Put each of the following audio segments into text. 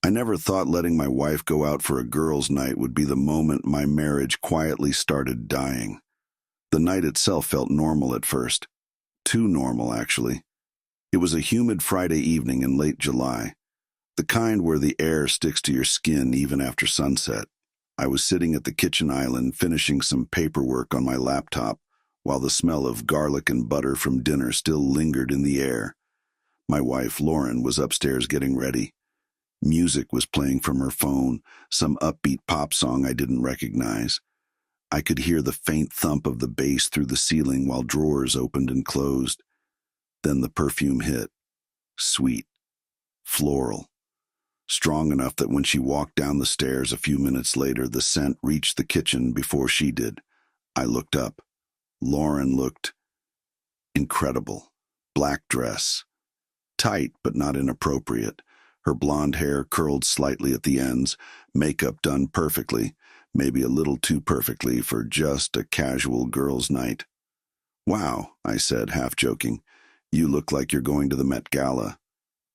I never thought letting my wife go out for a girls' night would be the moment my marriage quietly started dying. The night itself felt normal at first. Too normal, actually. It was a humid Friday evening in late July, the kind where the air sticks to your skin even after sunset. I was sitting at the kitchen island finishing some paperwork on my laptop while the smell of garlic and butter from dinner still lingered in the air. My wife, Lauren, was upstairs getting ready. Music was playing from her phone, some upbeat pop song I didn't recognize. I could hear the faint thump of the bass through the ceiling while drawers opened and closed. Then the perfume hit. Sweet. Floral. Strong enough that when she walked down the stairs a few minutes later, the scent reached the kitchen before she did. I looked up. Lauren looked incredible. Black dress. Tight, but not inappropriate. Her blonde hair curled slightly at the ends, makeup done perfectly, maybe a little too perfectly for just a casual girls' night. "Wow," I said, half joking. "You look like you're going to the Met Gala."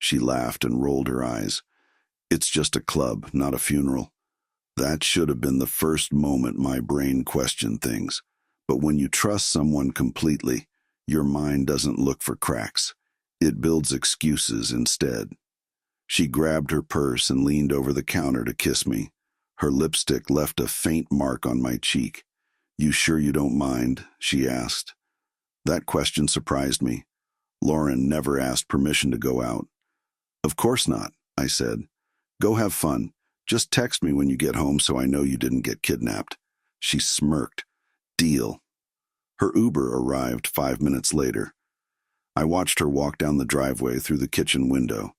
She laughed and rolled her eyes. "It's just a club, not a funeral." That should have been the first moment my brain questioned things. But when you trust someone completely, your mind doesn't look for cracks. It builds excuses instead. She grabbed her purse and leaned over the counter to kiss me. Her lipstick left a faint mark on my cheek. "You sure you don't mind?" she asked. That question surprised me. Lauren never asked permission to go out. "Of course not," I said. "Go have fun. Just text me when you get home so I know you didn't get kidnapped." She smirked. "Deal." Her Uber arrived 5 minutes later. I watched her walk down the driveway through the kitchen window.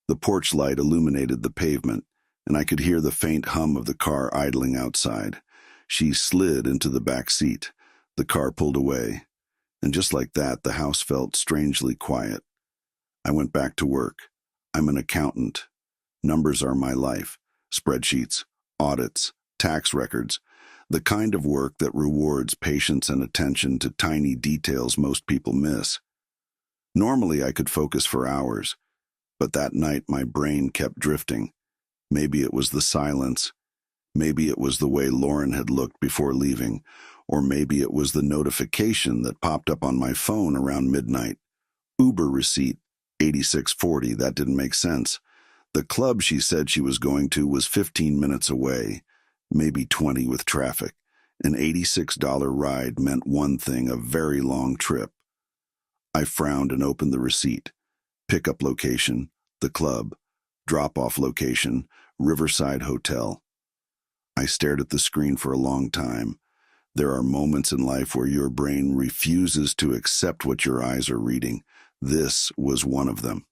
The porch light illuminated the pavement, and I could hear the faint hum of the car idling outside. She slid into the back seat. The car pulled away, and just like that, the house felt strangely quiet. I went back to work. I'm an accountant. Numbers are my life. Spreadsheets, audits, tax records, the kind of work that rewards patience and attention to tiny details most people miss. Normally, I could focus for hours, but that night my brain kept drifting. Maybe it was the silence. Maybe it was the way Lauren had looked before leaving, or maybe it was the notification that popped up on my phone around midnight. Uber receipt, 8640, that didn't make sense. The club she said she was going to was 15 minutes away, maybe 20 with traffic. An $86 ride meant one thing, a very long trip. I frowned and opened the receipt. Pickup location, the club. Drop-off location, Riverside Hotel. I stared at the screen for a long time. There are moments in life where your brain refuses to accept what your eyes are reading. This was one of them.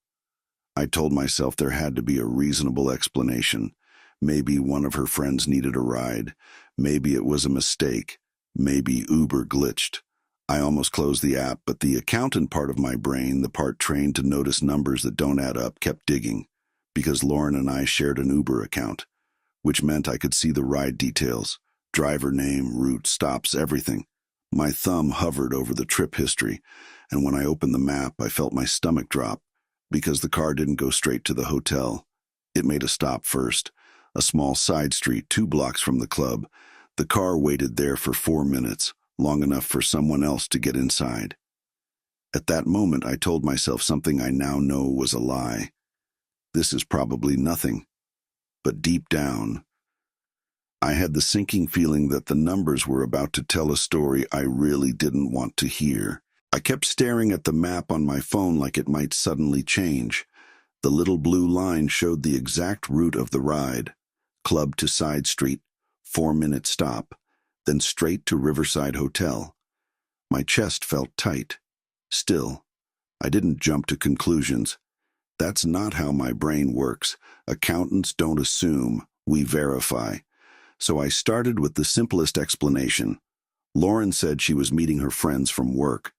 I told myself there had to be a reasonable explanation. Maybe one of her friends needed a ride. Maybe it was a mistake. Maybe Uber glitched. I almost closed the app, but the accountant part of my brain, the part trained to notice numbers that don't add up, kept digging. Because Lauren and I shared an Uber account, which meant I could see the ride details, driver name, route, stops, everything. My thumb hovered over the trip history, and when I opened the map, I felt my stomach drop, because the car didn't go straight to the hotel. It made a stop first, a small side street 2 blocks from the club. The car waited there for 4 minutes, long enough for someone else to get inside. At that moment, I told myself something I now know was a lie. This is probably nothing. But deep down, I had the sinking feeling that the numbers were about to tell a story I really didn't want to hear. I kept staring at the map on my phone like it might suddenly change. The little blue line showed the exact route of the ride. Club to side street, 4-minute stop, then straight to Riverside Hotel. My chest felt tight. Still, I didn't jump to conclusions. That's not how my brain works. Accountants don't assume, we verify. So I started with the simplest explanation. Lauren said she was meeting her friends from work.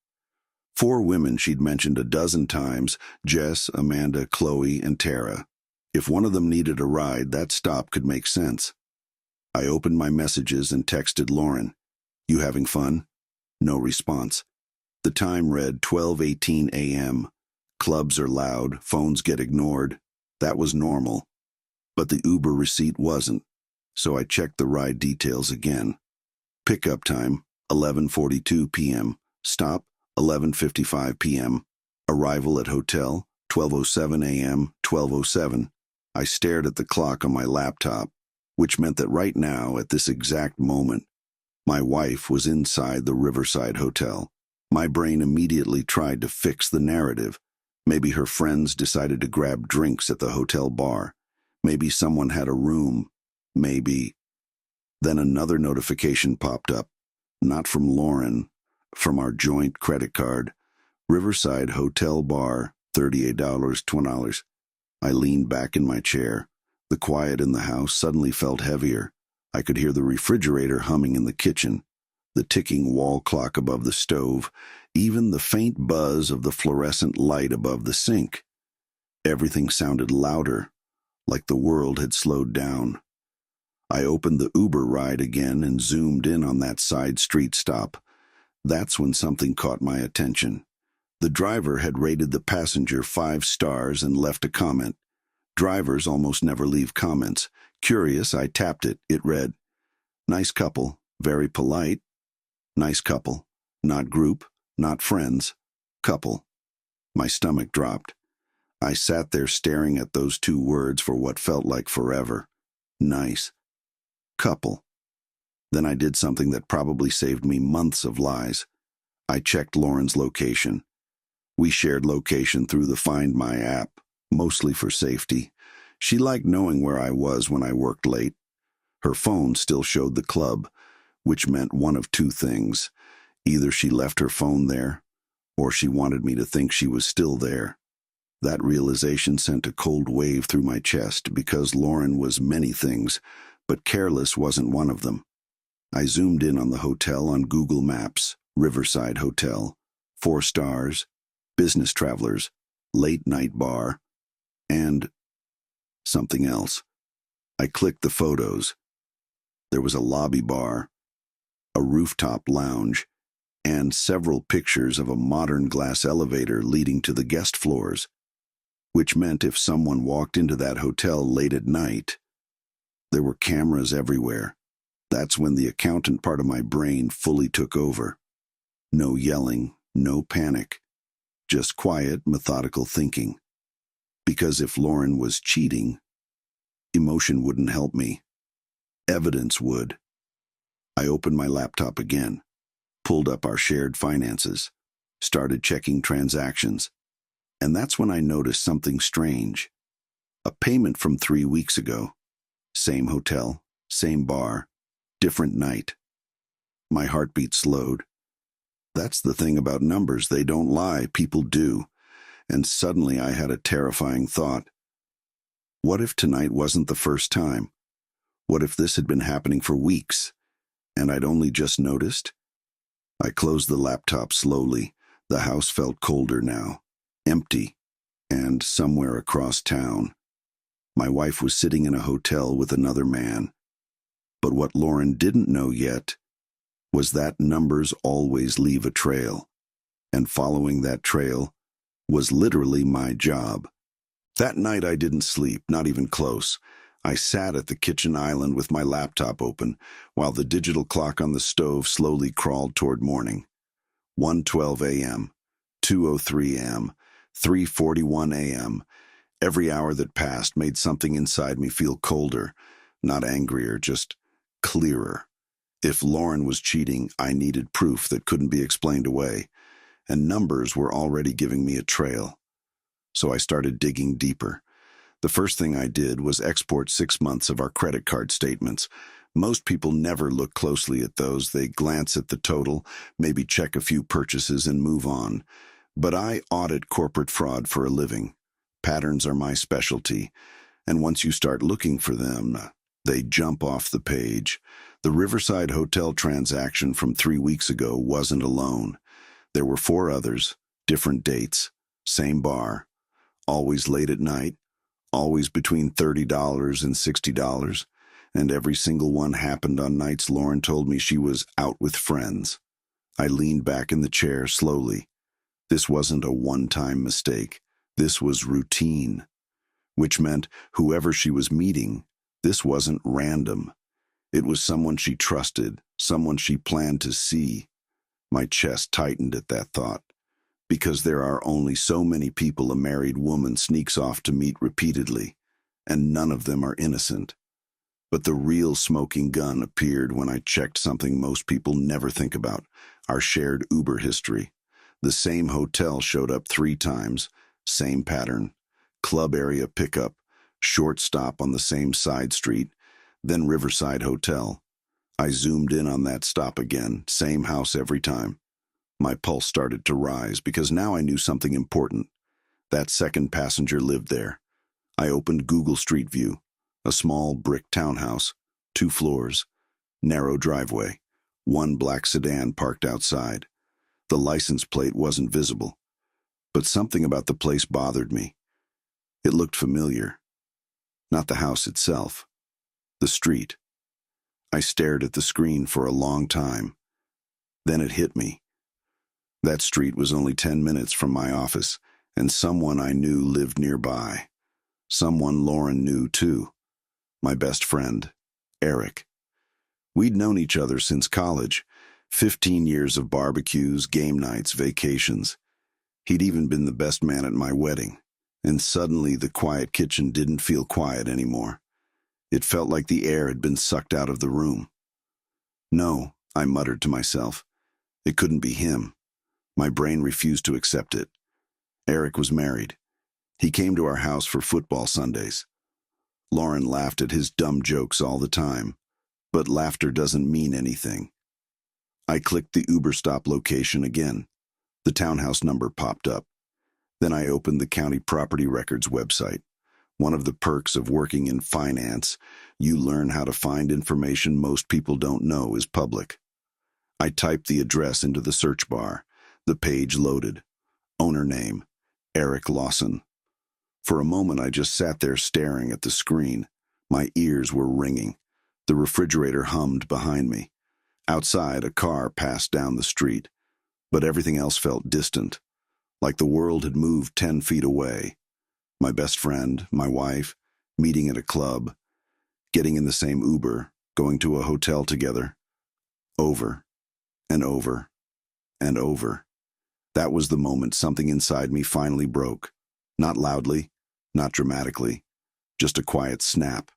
4 women she'd mentioned a dozen times: Jess, Amanda, Chloe, and Tara. If one of them needed a ride, that stop could make sense. I opened my messages and texted Lauren. "You having fun?" No response. The time read 12:18 a.m. Clubs are loud, phones get ignored. That was normal. But the Uber receipt wasn't, so I checked the ride details again. Pickup time, 11:42 p.m. Stop, 11:55 p.m. Arrival at hotel, 12:07 a.m., 12:07. I stared at the clock on my laptop, which meant that right now, at this exact moment, my wife was inside the Riverside Hotel. My brain immediately tried to fix the narrative. Maybe her friends decided to grab drinks at the hotel bar. Maybe someone had a room. Maybe. Then another notification popped up. Not from Lauren, from our joint credit card. Riverside Hotel Bar, $38, $20. I leaned back in my chair. The quiet in the house suddenly felt heavier. I could hear the refrigerator humming in the kitchen, the ticking wall clock above the stove, even the faint buzz of the fluorescent light above the sink. Everything sounded louder, like the world had slowed down. I opened the Uber ride again and zoomed in on that side street stop. That's when something caught my attention. The driver had rated the passenger 5 stars and left a comment. Drivers almost never leave comments. Curious, I tapped it. It read, "Nice couple, very polite. Nice couple, not group, not friends. Couple." My stomach dropped. I sat there staring at those 2 words for what felt like forever. Nice. Couple. Then I did something that probably saved me months of lies. I checked Lauren's location. We shared location through the Find My app, mostly for safety. She liked knowing where I was when I worked late. Her phone still showed the club, which meant one of 2 things. Either she left her phone there, or she wanted me to think she was still there. That realization sent a cold wave through my chest because Lauren was many things, but careless wasn't one of them. I zoomed in on the hotel on Google Maps, Riverside Hotel, 4 stars, business travelers, late-night bar, and something else. I clicked the photos. There was a lobby bar, a rooftop lounge, and several pictures of a modern glass elevator leading to the guest floors, which meant if someone walked into that hotel late at night, there were cameras everywhere. That's when the accountant part of my brain fully took over. No yelling, no panic, just quiet, methodical thinking. Because if Lauren was cheating, emotion wouldn't help me. Evidence would. I opened my laptop again, pulled up our shared finances, started checking transactions, and that's when I noticed something strange. A payment from 3 weeks ago. Same hotel, same bar, different night. My heartbeat slowed. That's the thing about numbers, they don't lie, people do. And suddenly I had a terrifying thought. What if tonight wasn't the first time? What if this had been happening for weeks, and I'd only just noticed? I closed the laptop slowly. The house felt colder now, empty, and somewhere across town. My wife was sitting in a hotel with another man. But what Lauren didn't know yet was that numbers always leave a trail, and following that trail was literally my job. That night I didn't sleep, not even close. I sat at the kitchen island with my laptop open, while the digital clock on the stove slowly crawled toward morning. 1:12 a.m., 2:03 a.m., 3:41 a.m. Every hour that passed made something inside me feel colder, not angrier, just clearer. If Lauren was cheating, I needed proof that couldn't be explained away, and numbers were already giving me a trail. So I started digging deeper. The first thing I did was export 6 months of our credit card statements. Most people never look closely at those. They glance at the total, maybe check a few purchases and move on. But I audit corporate fraud for a living. Patterns are my specialty, and once you start looking for them, they jump off the page. The Riverside Hotel transaction from 3 weeks ago wasn't alone. There were 4 others, different dates, same bar, always late at night, always between $30 and $60, and every single one happened on nights Lauren told me she was out with friends. I leaned back in the chair slowly. This wasn't a one-time mistake. This was routine. which meant whoever she was meeting, this wasn't random. It was someone she trusted, someone she planned to see. My chest tightened at that thought, because there are only so many people a married woman sneaks off to meet repeatedly, and none of them are innocent. But the real smoking gun appeared when I checked something most people never think about: our shared Uber history. The same hotel showed up 3 times, same pattern: club area pickup, short stop on the same side street, then Riverside Hotel. I zoomed in on that stop again, same house every time. My pulse started to rise because now I knew something important. That second passenger lived there. I opened Google Street View. A small brick townhouse, 2 floors, narrow driveway, 1 black sedan parked outside. The license plate wasn't visible, but something about the place bothered me. It looked familiar. Not the house itself, the street. I stared at the screen for a long time. Then it hit me. That street was only 10 minutes from my office, and someone I knew lived nearby. Someone Lauren knew too. My best friend, Eric. We'd known each other since college, 15 years of barbecues, game nights, vacations. He'd even been the best man at my wedding, and suddenly the quiet kitchen didn't feel quiet anymore. It felt like the air had been sucked out of the room. No, I muttered to myself. It couldn't be him. My brain refused to accept it. Eric was married. He came to our house for football Sundays. Lauren laughed at his dumb jokes all the time, but laughter doesn't mean anything. I clicked the Uber stop location again. The townhouse number popped up. Then I opened the county property records website. One of the perks of working in finance, you learn how to find information most people don't know is public. I typed the address into the search bar. The page loaded. Owner name, Eric Lawson. For a moment I just sat there staring at the screen. My ears were ringing. The refrigerator hummed behind me. Outside, a car passed down the street, but everything else felt distant, like the world had moved 10 feet away. My best friend, my wife, meeting at a club, getting in the same Uber, going to a hotel together. Over and over and over. That was the moment something inside me finally broke. Not loudly, not dramatically, just a quiet snap.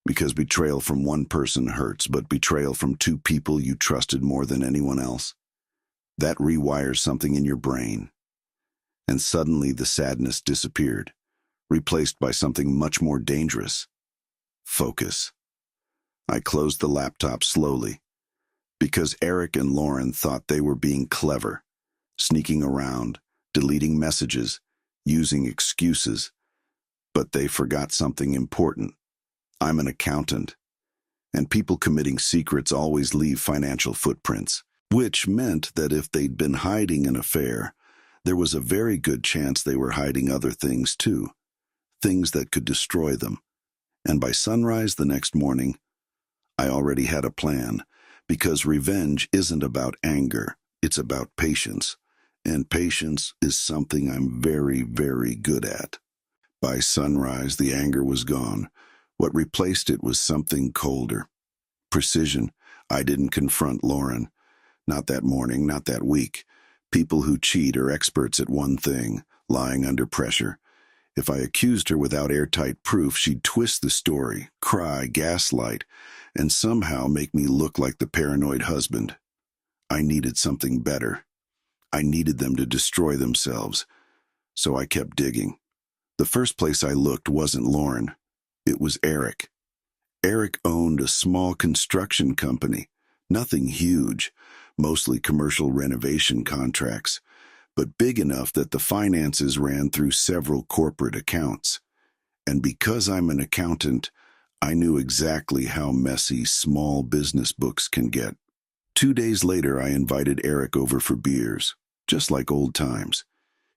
Because betrayal from one person hurts, but betrayal from 2 people you trusted more than anyone else, that rewires something in your brain. And suddenly the sadness disappeared, replaced by something much more dangerous: focus. I closed the laptop slowly, because Eric and Lauren thought they were being clever, sneaking around, deleting messages, using excuses. But they forgot something important. I'm an accountant, and people committing secrets always leave financial footprints, which meant that if they'd been hiding an affair, there was a very good chance they were hiding other things too, things that could destroy them. And by sunrise the next morning, I already had a plan, because revenge isn't about anger, it's about patience, and patience is something I'm very, very good at. By sunrise, the anger was gone. What replaced it was something colder. Precision. I didn't confront Lauren. Not that morning, not that week. People who cheat are experts at one thing: lying under pressure. If I accused her without airtight proof, she'd twist the story, cry, gaslight, and somehow make me look like the paranoid husband. I needed something better. I needed them to destroy themselves. So I kept digging. The first place I looked wasn't Lauren. It was Eric. Eric owned a small construction company. Nothing huge, mostly commercial renovation contracts, but big enough that the finances ran through several corporate accounts. And because I'm an accountant, I knew exactly how messy small business books can get. 2 days later, I invited Eric over for beers, just like old times.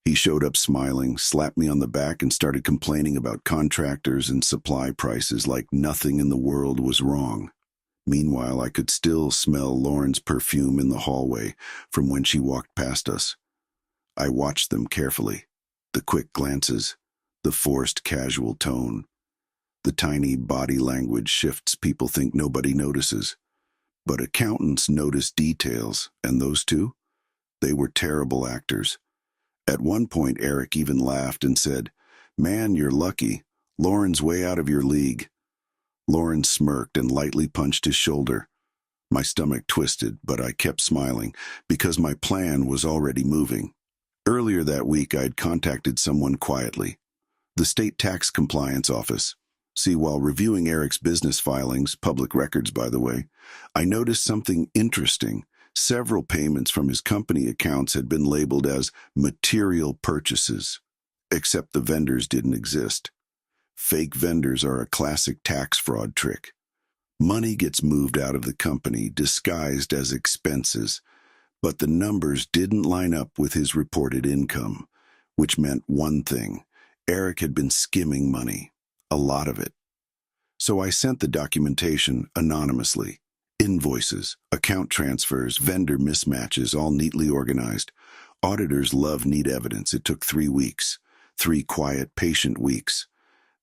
He showed up smiling, slapped me on the back, and started complaining about contractors and supply prices like nothing in the world was wrong. Meanwhile, I could still smell Lauren's perfume in the hallway from when she walked past us. I watched them carefully, the quick glances, the forced casual tone, the tiny body language shifts people think nobody notices. But accountants notice details, and those two? They were terrible actors. At one point, Eric even laughed and said, "Man, you're lucky. Lauren's way out of your league." Lauren smirked and lightly punched his shoulder. My stomach twisted, but I kept smiling, because my plan was already moving. Earlier that week, I'd contacted someone quietly. The state tax compliance office. See, while reviewing Eric's business filings, public records by the way, I noticed something interesting. Several payments from his company accounts had been labeled as material purchases, except the vendors didn't exist. Fake vendors are a classic tax fraud trick. Money gets moved out of the company disguised as expenses, but the numbers didn't line up with his reported income, which meant one thing: Eric had been skimming money, a lot of it. So I sent the documentation anonymously. Invoices, account transfers, vendor mismatches, all neatly organized. Auditors love neat evidence. It took 3 weeks. 3 quiet, patient weeks.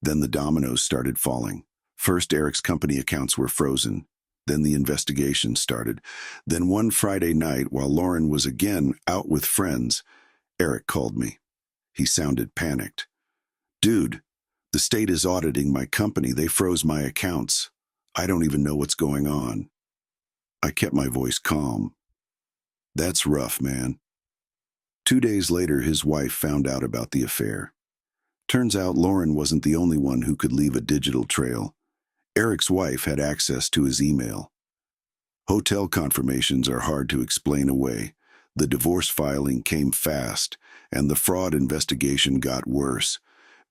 Then the dominoes started falling. First, Eric's company accounts were frozen. Then the investigation started. Then one Friday night, while Lauren was again out with friends, Eric called me. He sounded panicked. "Dude, the state is auditing my company. They froze my accounts. I don't even know what's going on." I kept my voice calm. "That's rough, man." 2 days later, his wife found out about the affair. Turns out Lauren wasn't the only one who could leave a digital trail. Eric's wife had access to his email. Hotel confirmations are hard to explain away. The divorce filing came fast, and the fraud investigation got worse.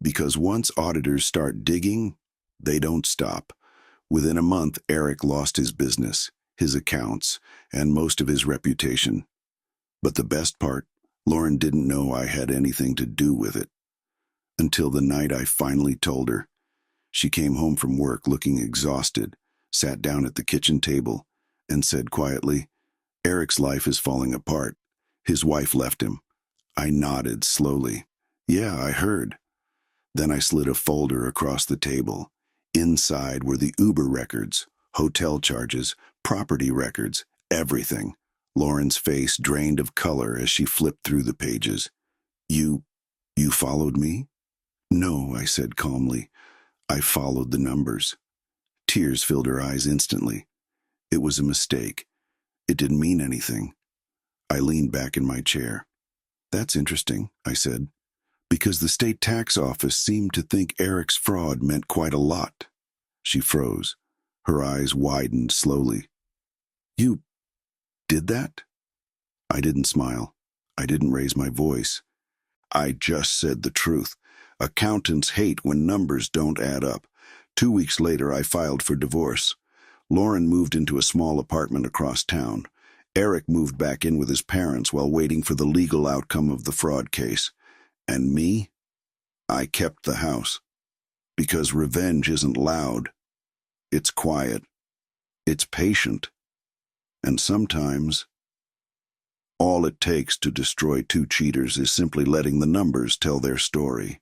Because once auditors start digging, they don't stop. Within a month, Eric lost his business, his accounts, and most of his reputation. But the best part, Lauren didn't know I had anything to do with it. Until the night I finally told her. She came home from work looking exhausted, sat down at the kitchen table, and said quietly, "Eric's life is falling apart. His wife left him." I nodded slowly. "Yeah, I heard." Then I slid a folder across the table. Inside were the Uber records, hotel charges, property records, everything. Lauren's face drained of color as she flipped through the pages. You followed me?" "No," I said calmly. "I followed the numbers." Tears filled her eyes instantly. It was a mistake. It didn't mean anything. I leaned back in my chair. "That's interesting," I said, "because the state tax office seemed to think Eric's fraud meant quite a lot." She froze. Her eyes widened slowly. "You did that?" I didn't smile. I didn't raise my voice. "I just said the truth. Accountants hate when numbers don't add up. 2 weeks later, I filed for divorce. Lauren moved into a small apartment across town. Eric moved back in with his parents while waiting for the legal outcome of the fraud case. And me? I kept the house. Because revenge isn't loud. It's quiet. It's patient. And sometimes, all it takes to destroy 2 cheaters is simply letting the numbers tell their story."